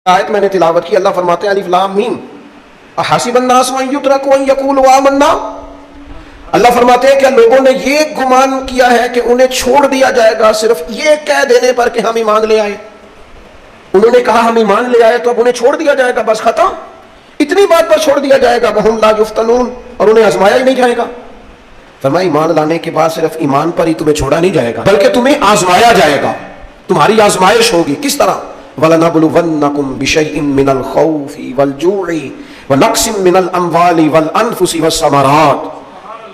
آیت میں نے تلاوت کی، اللہ فرماتے ہیں الف لام میم احسب الناس ان یترکوا ان یقولوا آمنا۔ اللہ فرماتے ہیں کہ لوگوں نے یہ گمان کیا ہے کہ انہیں چھوڑ دیا جائے گا صرف یہ کہہ دینے پر کہ ہم ایمان لے آئے۔ انہوں نے کہا ہم ایمان لے آئے تو اب انہیں چھوڑ دیا جائے گا، بس ختم، اتنی بات پر چھوڑ دیا جائے گا، وہم لا یفتنون، اور انہیں آزمایا ہی نہیں جائے گا۔ فرمایا ایمان لانے کے بعد صرف ایمان پر ہی تمہیں چھوڑا نہیں جائے گا بلکہ تمہیں آزمایا جائے گا، تمہاری آزمائش ہوگی۔ کس طرح؟ وَلَنَبْلُوَنَّكُمْ بِشَيْءٍ مِّنَ الْخَوْفِ وَالْجُوعِ وَنَقْصٍ مِّنَ الْأَمْوَالِ وَالْأَنفُسِ وَالثَّمَرَاتِ،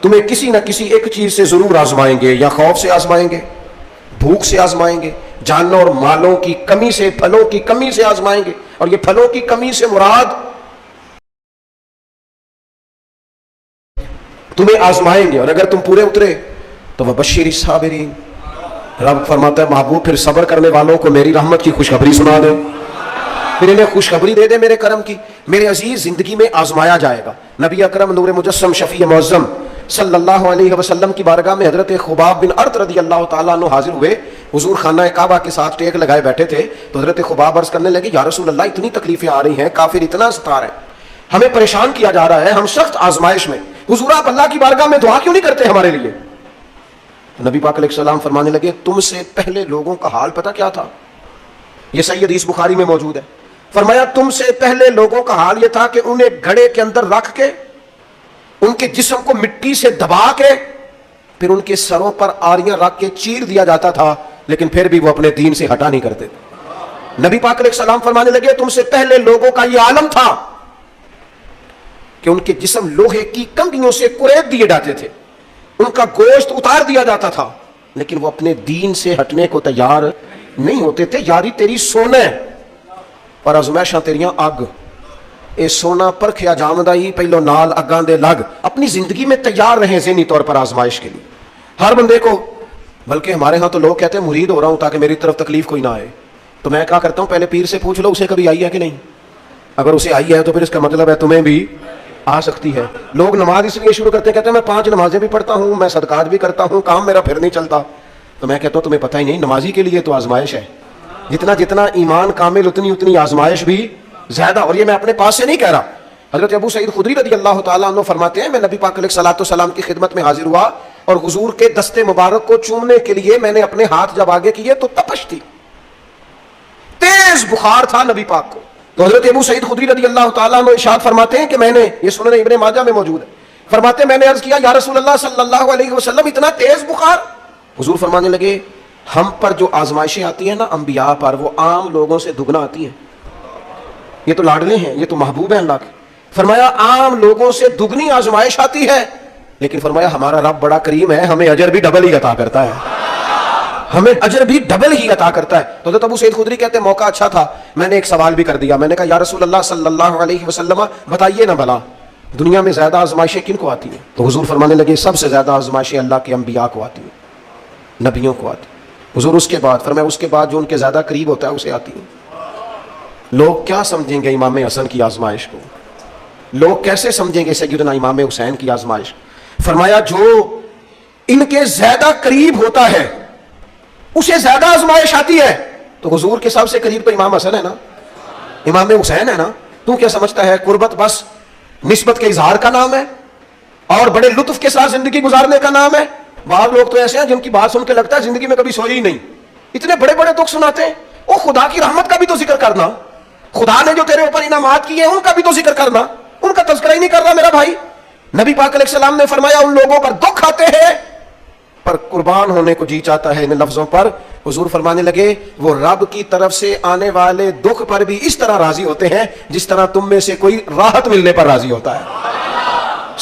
تمہیں کسی نہ کسی ایک چیز سے ضرور آزمائیں گے، یا خوف سے آزمائیں گے، بھوک سے آزمائیں گے، جانوں اور مالوں کی کمی سے، پھلوں کی کمی سے آزمائیں گے، اور یہ پھلوں کی کمی سے مراد تمہیں آزمائیں گے، اور اگر تم پورے اترے تو وَبَشِّرِ الصَّابِرِينَ، رب فرماتا ہے محبوب پھر صبر کرنے والوں کو میری رحمت کی خوشخبری سنا دے، پھر انہیں خوشخبری دے دے میرے کرم کی۔ میرے عزیز زندگی میں آزمایا جائے گا۔ نبی اکرم نور مجسم شفیع معظم صلی اللہ علیہ وسلم کی بارگاہ میں حضرت خباب بن ارت رضی اللہ تعالیٰ عنہ حاضر ہوئے، حضور خانہ کعبہ کے ساتھ ٹیک لگائے بیٹھے تھے، تو حضرت خباب عرض کرنے لگے یا رسول اللہ اتنی تکلیفیں آ رہی ہیں، کافر اتنا ستا رہے ہیں، ہمیں پریشان کیا جا رہا ہے، ہم سخت آزمائش میں، حضور آپ اللہ کی بارگاہ میں دعا کیوں نہیں کرتے ہمارے لیے؟ نبی پاک علیہ السلام فرمانے لگے تم سے پہلے لوگوں کا حال پتہ کیا تھا؟ یہ صحیح حدیث بخاری میں موجود ہے۔ فرمایا تم سے پہلے لوگوں کا حال یہ تھا کہ انہیں گھڑے کے اندر رکھ کے، ان کے جسم کو مٹی سے دبا کے، پھر ان کے سروں پر آریاں رکھ کے چیر دیا جاتا تھا، لیکن پھر بھی وہ اپنے دین سے ہٹا نہیں کرتے۔ نبی پاک علیہ السلام فرمانے لگے تم سے پہلے لوگوں کا یہ عالم تھا کہ ان کے جسم لوہے کی کنگھیوں سے کریت دیے جاتے تھے، ان کا گوشت اتار دیا جاتا تھا، لیکن وہ اپنے دین سے ہٹنے کو تیار نہیں ہوتے تھے۔ یاری تیری سونے پر ازمائشاں تیریاں اگ، اے سونا پرکھیا جامدہ ہی پہلو نال اگاں دے لگ۔ اپنی زندگی میں تیار رہیں ذہنی طور پر آزمائش کے لیے، ہر بندے کو۔ بلکہ ہمارے ہاں تو لوگ کہتے ہیں مرید ہو رہا ہوں تاکہ میری طرف تکلیف کوئی نہ آئے، تو میں کیا کرتا ہوں پہلے پیر سے پوچھ لو اسے کبھی آئی ہے کہ نہیں، اگر اسے آئی ہے تو پھر اس کا مطلب ہے تمہیں بھی آ سکتی ہے۔ لوگ نماز اس لیے شروع کرتے ہیں، کہتے ہیں میں 5 نمازیں بھی پڑھتا ہوں، میں صدقات بھی کرتا ہوں، کام میرا پھر نہیں چلتا، تو میں کہتا ہوں تمہیں پتہ ہی نہیں، نمازی کے لیے تو آزمائش ہے، جتنا جتنا ایمان کامل اتنی آزمائش بھی زیادہ۔ اور یہ میں اپنے پاس سے نہیں کہہ رہا، حضرت ابو سعید خدری رضی اللہ تعالیٰ عنہ فرماتے ہیں میں نبی پاک علیہ الصلوۃ والسلام کی خدمت میں حاضر ہوا، اور حضور کے دستے مبارک کو چومنے کے لیے میں نے اپنے ہاتھ جب آگے کیے تو تپش تھی، تیز بخار تھا نبی پاک کو۔ تو حضرت ابو سعید خدری رضی اللہ تعالیٰ عنہ ارشاد فرماتے ہیں کہ میں نے، یہ سنن ابن ماجہ میں موجود ہے، فرماتے ہیں میں نے عرض کیا یا رسول اللہ صلی اللہ علیہ وسلم اتنا تیز بخار؟ حضور فرمانے لگے ہم پر جو آزمائشیں آتی ہیں نا انبیاء پر، وہ عام لوگوں سے دگنا آتی ہیں، یہ تو لاڈلے ہیں، یہ تو محبوب ہیں اللہ کے۔ فرمایا عام لوگوں سے دگنی آزمائش آتی ہے، لیکن فرمایا ہمارا رب بڑا کریم ہے، ہمیں اجر بھی ڈبل ہی عطا کرتا ہے، ہمیں اجر بھی ڈبل ہی عطا کرتا ہے۔ تو حضرت ابو سعید خدری کہتے ہیں موقع اچھا تھا، میں نے ایک سوال بھی کر دیا، میں نے کہا یا رسول اللہ صلی اللہ علیہ وسلم بتائیے نا بھلا دنیا میں زیادہ آزمائشیں کن کو آتی ہیں؟ تو حضور فرمانے لگے سب سے زیادہ آزمائشیں اللہ کے انبیاء کو آتی ہیں، نبیوں کو آتی ہیں۔ حضور اس کے بعد فرمایا اس کے بعد جو ان کے زیادہ قریب ہوتا ہے اسے آتی ہیں۔ لوگ کیا سمجھیں گے امام حسن کی آزمائش کو؟ لوگ کیسے سمجھیں گے سیدنا امام حسین کی آزمائش؟ فرمایا جو ان کے زیادہ قریب ہوتا ہے اسے زیادہ آزمائش آتی ہے۔ تو حضور کے سب سے قریب تو امام حسن ہے نا، امام حسین ہے نا، تو کیا سمجھتا ہے قربت بس نسبت کے اظہار کا نام ہے اور بڑے لطف کے ساتھ زندگی گزارنے کا نام ہے؟ بعض لوگ تو ایسے ہیں جن کی بات سن کے لگتا ہے زندگی میں کبھی سوئی ہی نہیں، اتنے بڑے بڑے دکھ سناتے ہیں۔ او خدا کی رحمت کا بھی تو ذکر کرنا، خدا نے جو تیرے اوپر انعامات کیے ہیں ان کا بھی تو ذکر کرنا، ان کا تذکرہ ہی نہیں کر رہا میرا بھائی۔ نبی پاک علیہ السلام نے فرمایا ان لوگوں پر دکھ آتے ہیں پر قربان ہونے کو جی چاہتا ہے ان لفظوں پر۔ حضور فرمانے لگے وہ رب کی طرف سے آنے والے دکھ پر بھی اس طرح راضی ہوتے ہیں جس طرح تم میں سے کوئی راحت ملنے پر راضی ہوتا ہے،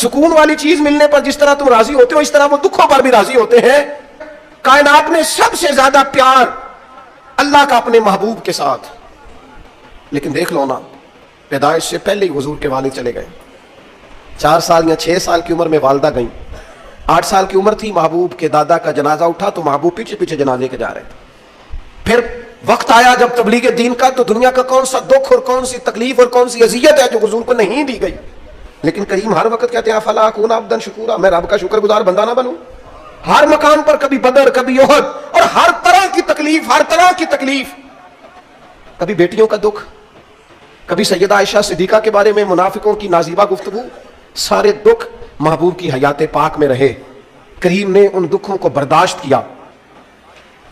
سکون والی چیز ملنے پر جس طرح تم راضی ہوتے ہو اس طرح وہ دکھوں پر بھی راضی ہوتے ہیں۔ کائنات میں سب سے زیادہ پیار اللہ کا اپنے محبوب کے ساتھ، لیکن دیکھ لو نا پیدائش سے پہلے ہی حضور کے والد چلے گئے، 4 سال یا 6 سال کی عمر میں والدہ گئیں، 8 سال کی عمر تھی محبوب کے دادا کا جنازہ اٹھا تو محبوب پیچھے پیچھے جنازے کے جا رہے تھے۔ پھر وقت آیا جب تبلیغ دین کا، تو دنیا کا کون سا دکھ اور کون سی تکلیف اور کون سی اذیت ہے جو حضور کو نہیں دی گئی، لیکن کریم ہر وقت کہتے ہیں افلا اکون عبدا شکورا، میں رب کا شکر گزار بندہ نہ بنوں؟ ہر مقام پر کبھی بدر کبھی احد، اور ہر طرح کی تکلیف، ہر طرح کی تکلیف، کبھی بیٹیوں کا دکھ، کبھی سیدہ عائشہ صدیقہ کے بارے میں منافقوں کی نازیبہ گفتگو، سارے دکھ محبوب کی حیات پاک میں رہے، کریم نے ان دکھوں کو برداشت کیا۔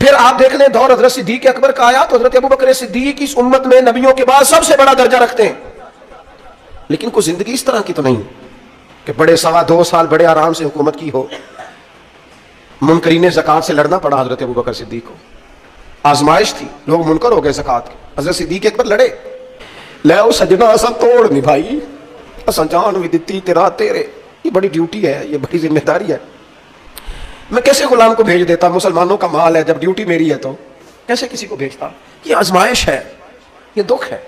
پھر آپ دیکھ لیں دور حضرت صدیق اکبر کا آیا تو حضرت ابوبکر صدیق اس امت میں نبیوں کے بعد سب سے بڑا درجہ رکھتے ہیں، لیکن کوئی زندگی اس طرح کی تو نہیں کہ بڑے 2.25 سال بڑے آرام سے حکومت کی ہو۔ منکرین زکوٰۃ سے لڑنا پڑا حضرت ابوبکر صدیق کو، آزمائش تھی، لوگ منکر ہو گئے زکوٰۃ کے، حضرت صدیق اکبر لڑے، لے او سجنا اسا توڑ نہیں بھائی، اسا جان بھی دتی تیرا تیرے، یہ بڑی ڈیوٹی ہے، یہ بڑی ذمہ داری ہے۔ میں کیسے غلام کو بھیج دیتا؟ مسلمانوں کا مال ہے، جب ڈیوٹی میری ہے تو کیسے کسی کو بھیجتا؟ یہ آزمائش ہے، یہ دکھ ہے۔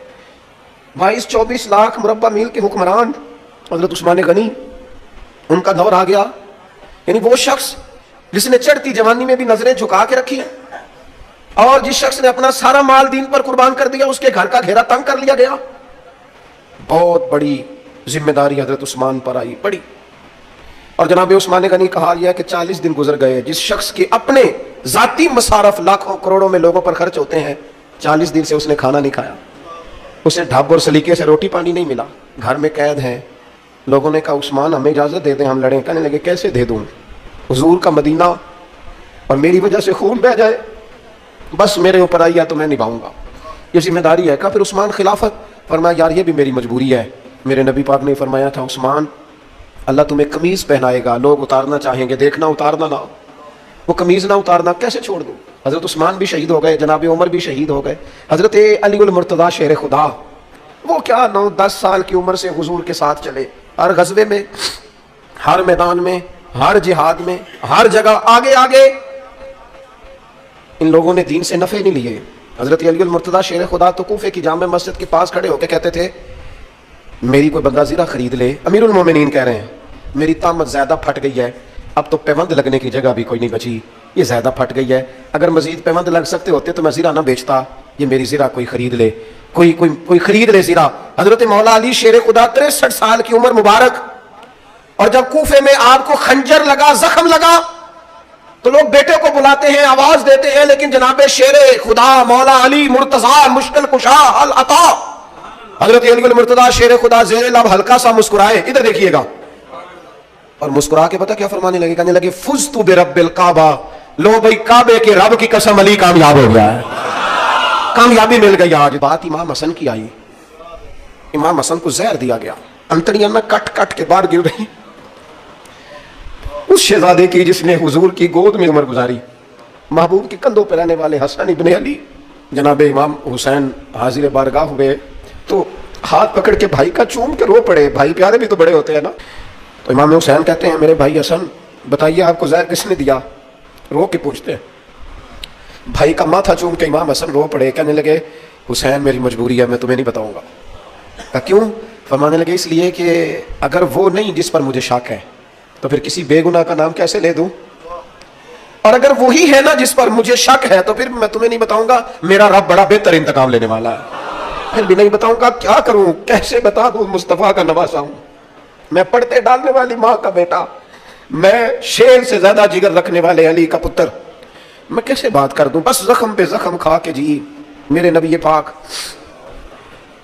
22-24 لاکھ مربع میل کے حکمران حضرت عثمان غنی، ان کا دور آ گیا، یعنی وہ شخص جس نے چڑھتی جوانی میں بھی نظریں جھکا کے رکھی اور جس شخص نے اپنا سارا مال دین پر قربان کر دیا، اس کے گھر کا گھیرا تنگ کر لیا گیا۔ بہت بڑی ذمہ داری حضرت عثمان پر آئی، بڑی۔ اور جناب عثمان غنی کا حال یہ ہے کہ 40 دن گزر گئے، جس شخص کے اپنے ذاتی مصارف لاکھوں کروڑوں میں لوگوں پر خرچ ہوتے ہیں، 40 دن سے اس نے کھانا نہیں کھایا، اسے ڈھب اور سلیقے سے روٹی پانی نہیں ملا، گھر میں قید ہیں۔ لوگوں نے کہا عثمان ہمیں اجازت دے دیں ہم لڑیں، کہنے لگے کیسے دے دوں؟ حضور کا مدینہ اور میری وجہ سے خون بہ جائے، بس میرے اوپر آئی ہے تو میں نبھاؤں گا، یہ ذمہ داری ہے۔ کہا پھر عثمان خلافت؟ فرمایا یار یہ بھی میری مجبوری ہے۔ میرے نبی پاک نے فرمایا تھا عثمان اللہ تمہیں قمیض پہنائے گا، لوگ اتارنا چاہیں گے، دیکھنا اتارنا نہ، وہ قمیض نہ اتارنا، کیسے چھوڑ دوں؟ حضرت عثمان بھی شہید ہو گئے، جناب عمر بھی شہید ہو گئے، حضرت علی المرتضیٰ شیر خدا وہ کیا 9-10 سال کی عمر سے حضور کے ساتھ چلے، ہر غزوے میں، ہر میدان میں، ہر جہاد میں، ہر جگہ آگے آگے۔ ان لوگوں نے دین سے نفع نہیں لیے۔ حضرت علی المرتضیٰ شیر خدا تو کوفے کی جامع مسجد کے پاس کھڑے ہو کے کہتے تھے میری کوئی بندہ زیرہ خرید لے، امیر المومنین کہہ رہے ہیں میری طامت زیادہ پھٹ گئی ہے، اب تو پیوند لگنے کی جگہ بھی کوئی نہیں بچی، یہ زیادہ پھٹ گئی ہے، اگر مزید پیوند لگ سکتے ہوتے تو میں زیرہ نہ بیچتا، یہ میری زیرہ کوئی خرید لے، کوئی خرید لے زیرہ۔ حضرت مولا علی شیر خدا 63 سال کی عمر مبارک، اور جب کوفے میں آپ کو خنجر لگا، زخم لگا تو لوگ بیٹے کو بلاتے ہیں، آواز دیتے ہیں، لیکن جناب شیر خدا مولا علی مرتضیٰ مشکل کشا العطا حضرت علی المرتضیٰ شیر خدا زیر لب ہلکا سا مسکرائے، ادھر دیکھیے گا، اور مسکرا کے پتہ کیا فرمانے لگے؟ کہنے لگے فزت برب الکعبہ، لو بھائی کعبے کے رب کی قسم علی کامیاب ہو گیا ہے، کامیابی مل گئی۔ آج بات امام حسن کی آئی، امام حسن کو زہر دیا گیا، انتڑیاں نہ کٹ کٹ کے باہر گر رہی، اس شہزادے کی جس نے حضور کی گود میں عمر گزاری، محبوب کے کندھوں پہ رہنے والے حسن ابن علی، جناب امام حسین حاضر بارگاہ ہوئے تو ہاتھ پکڑ کے بھائی کا چوم کے رو پڑے، بھائی پیارے بھی تو بڑے ہوتے ہیں نا۔ تو امام حسین کہتے ہیں میرے بھائی حسن بتائیے آپ کو زہر کس نے دیا؟ رو کے پوچھتے ہیں، بھائی کا ماتھا چوم کے امام حسن رو پڑے، کہنے لگے حسین میری مجبوری ہے، میں تمہیں نہیں بتاؤں گا۔ کہا کیوں؟ فرمانے لگے اس لیے کہ اگر وہ نہیں جس پر مجھے شک ہے تو پھر کسی بے گناہ کا نام کیسے لے دوں، اور اگر وہی ہے نا جس پر مجھے شک ہے تو پھر میں تمہیں نہیں بتاؤں گا، میرا رب بڑا بہتر انتقام لینے والا ہے، پھر بھی نہیں بتاؤں گا، کیا کروں، کیسے بتا دوں، مصطفیٰ کا نواسا ہوں، میں پڑھتے ڈالنے والی ماں کا بیٹا، میں شیر سے زیادہ جگر رکھنے والے علی کا پتر، میں کیسے بات کر دوں؟ بس زخم پہ زخم کھا کے جی۔ میرے نبی پاک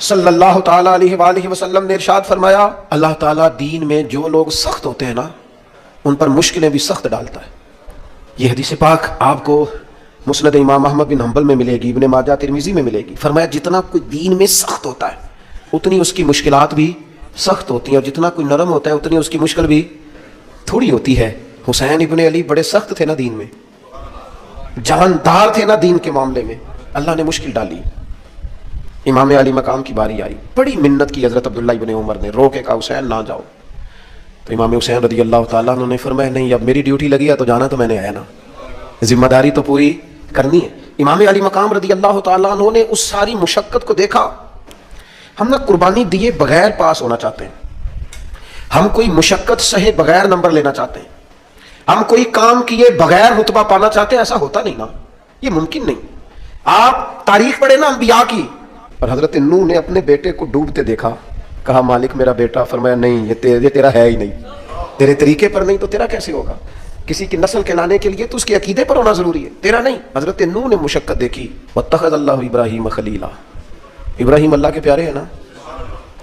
صلی اللہ تعالیٰ علیہ وآلہ وسلم نے ارشاد فرمایا اللہ تعالیٰ دین میں جو لوگ سخت ہوتے ہیں نا ان پر مشکلیں بھی سخت ڈالتا ہے۔ یہ حدیث پاک آپ کو مسند امام احمد بن حنبل میں ملے گی، ابن ماجہ ترمذی میں ملے گی۔ فرمایا جتنا کوئی دین میں سخت ہوتا ہے اتنی اس کی مشکلات بھی سخت ہوتی ہیں، اور جتنا کوئی نرم ہوتا ہے اتنی اس کی مشکل بھی تھوڑی ہوتی ہے۔ حسین ابن علی بڑے سخت تھے نا دین میں، جاندار تھے نا دین کے معاملے میں، اللہ نے مشکل ڈالی۔ امام علی مقام کی باری آئی، بڑی منت کی حضرت عبداللہ ابن عمر نے، رو کے کہا حسین نہ جاؤ، تو امام حسین رضی اللہ تعالیٰ عنہ نے فرمایا نہیں اب میری ڈیوٹی لگی ہے تو جانا تو میں نے آیا نا، ذمہ داری تو پوری کرنی ہے۔ امام علی مقام رضی اللہ تعالیٰ عنہ نے اس ساری مشقت کو دیکھا۔ ہم نہ قربانی دیے بغیر پاس ہونا چاہتے ہیں، ہم کوئی مشقت سہے بغیر نمبر لینا چاہتے ہیں، ہم کوئی کام کیے بغیر رتبہ پانا چاہتے ہیں، ایسا ہوتا نہیں نا، یہ ممکن نہیں۔ آپ تاریخ پڑھے نا انبیاء کی، اور حضرت نوح نے اپنے بیٹے کو ڈوبتے دیکھا، کہا مالک میرا بیٹا، فرمایا نہیں یہ تیرا ہے ہی نہیں، تیرے طریقے پر نہیں تو تیرا کیسے ہوگا؟ کسی کی نسل کہلانے کے لیے تو اس کے عقیدے پر ہونا ضروری ہے، تیرا نہیں۔ حضرت نوح نے مشقت دیکھی، واتخذ اللہ ابراہیم خلیلا، ابراہیم اللہ کے پیارے ہیں نا،